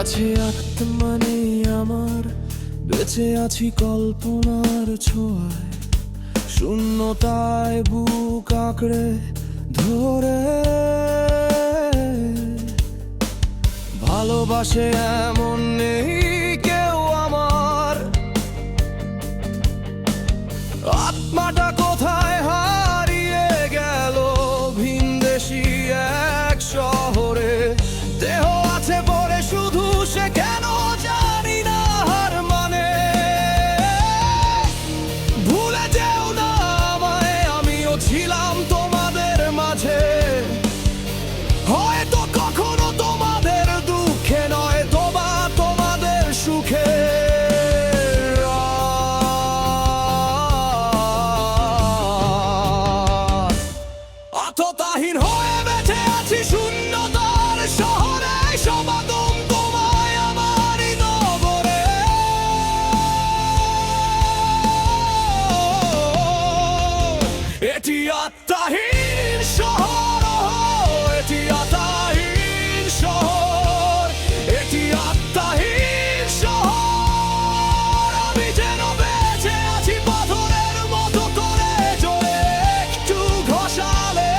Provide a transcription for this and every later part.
আছে আত্মা নেই আমার, বেঁচে আছি কল্পনার ছোঁয়ায়। শূন্যতায় বুক আঁকড়ে ধরে ভালোবাসে এমন নেই কেউ আমার। আত্মাটা কোথায় হারিয়ে গেল ভিনদেশি এক শহরে। দেহ আছে পরে শুধু সে কেন জানি না হার মানে। ভুলে যেও না আমায়, আমিও ছিলাম তোমাদের মাঝে। হয়তো কখনো তোমাদের দুঃখে নয় তোবা তোমাদের সুখে। আত্মতাহীন হয়ে বেঁচে আছি শূন্যতার শহরে। সমাগম তোমায় আমারই নগরে। এটি আত্মাহীন শহর, এটি আত্মাহীন শহর, এটি আত্মাহীন শহর। আমি যেন বেঁচে আছি পাথরের মতো করে জ্বলে। একটু ঘষালে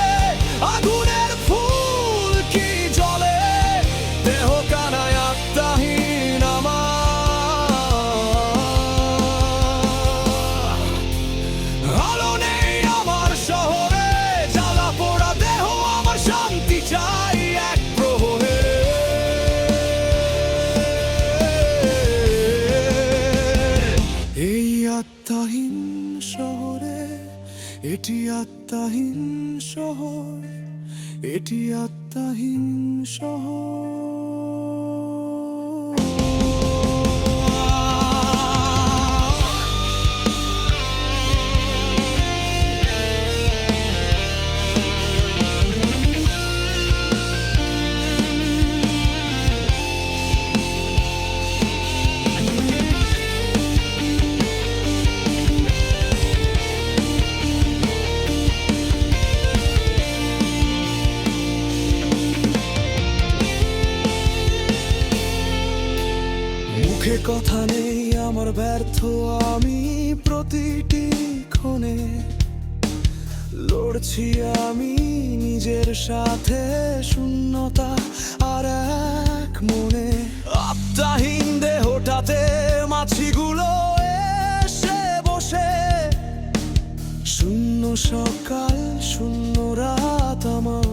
আগুনের ফুল কি জ্বলে। দেহ কানায় আত্মাহীন আমার। আলো নেই আমার শহরে, জ্বালা পোড়া দেহ আমার শান্তি চাই এক প্রহরে। এই আত্মাহীন শহরে, এটি আত্মাহীন শহর, এটি আত্মাহীন শহর। মুখে কথা নেই আমার, ব্যর্থ আমি প্রতিটি ক্ষণে। লড়ছি আমি নিজের সাথে, শূন্যতা আর এক মনে। আত্মাহীন দেহটাতে মাছিগুলো এসে বসে। শূন্য সকাল শূন্য রাত আমার।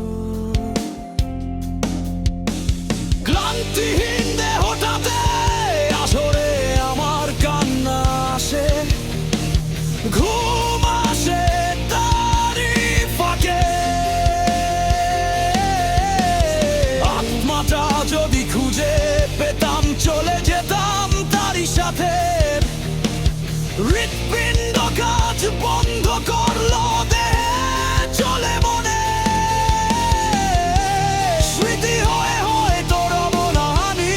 ক্লান্তিহীন দেহটাতে আসরে আমার কান্না আসে। ঘুম আসে তারি ফাঁকে। আত্মাটা যদি খুঁজে পেতাম চলে যেতাম তারই সাথে। হৃৎপিণ্ড কাজ বন্ধ করলো, দেহে চলে মনে। স্মৃতি হয়ে হয়তো রব না আমি,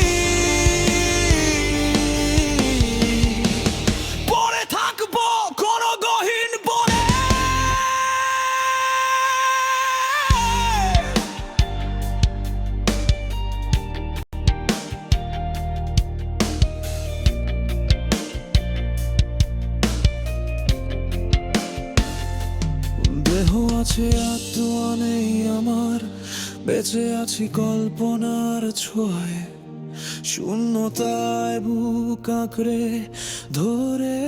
পড়ে থাকবো কোন গহীন বনে। দেহ আছে আত্মা নেই আমার, বেঁচে আছি কল্পনার ছোঁয়ায়। শূন্যতায় বুক আঁকড়ে ধরে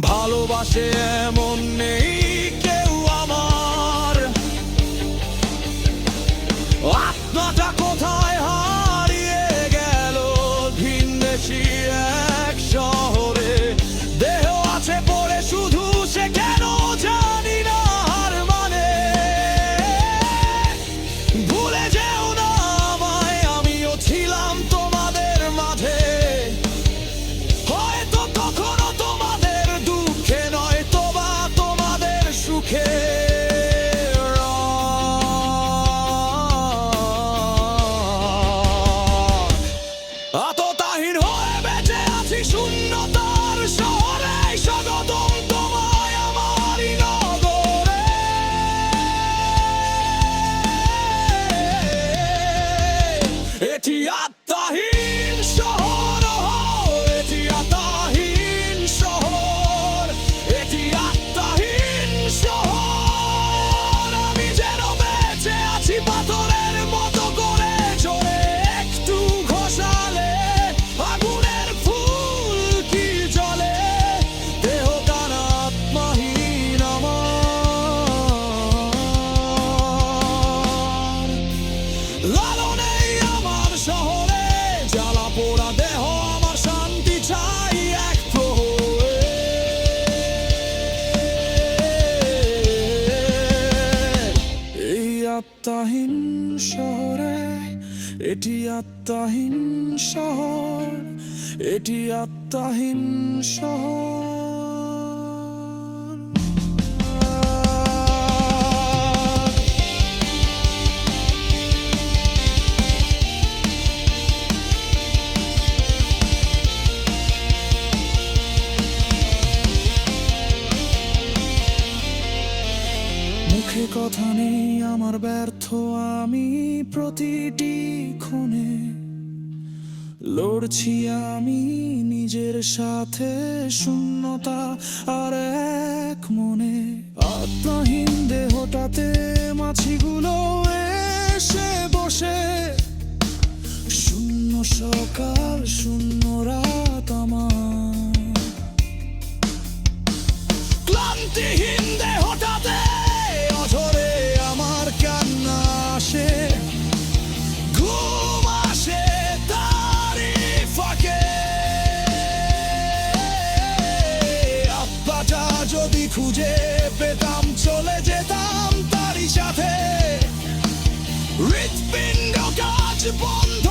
ভালোবাসে এমন নেই কেউ আমার। আত্মাটা কোথায় হারিয়ে গেল ভিনদেশি এক শহরে। দেহ আছে পরে শুধু সে কেন জানি না হার মানে। ভুলে যেও না আমায়, আমিও ছিলাম তোমাদের মাঝে। হয়তো কখনো তোমাদের দুঃখে নয় তোবা তোমাদের পোড়া দেহ আমার শান্তি চাই এক প্রহরে। এই আত্মাহীন শহরে, এটি আত্মাহীন শহর, এটি আত্মাহীন শহর। মুখে কথা নেই আমার ব্যর্থ, আমি প্রতিটি ক্ষণে লড়ছি আমি নিজের সাথে, শূন্যতা আর এক মনে। আত্মাহীন দেহটাতে মাছিগুলো এসে বসে, শূন্য সকাল শূন্য রাত আমার। ক্লান্তিহীন দেহটাতে অঝরে আমার কান্না আসে, ঘুম আসে তারই ফাঁকে। আত্মাটা যদি খুঁজে পেতাম চলে যেতাম তারই সাথে, হৃৎপিণ্ড কাজ বন্ধ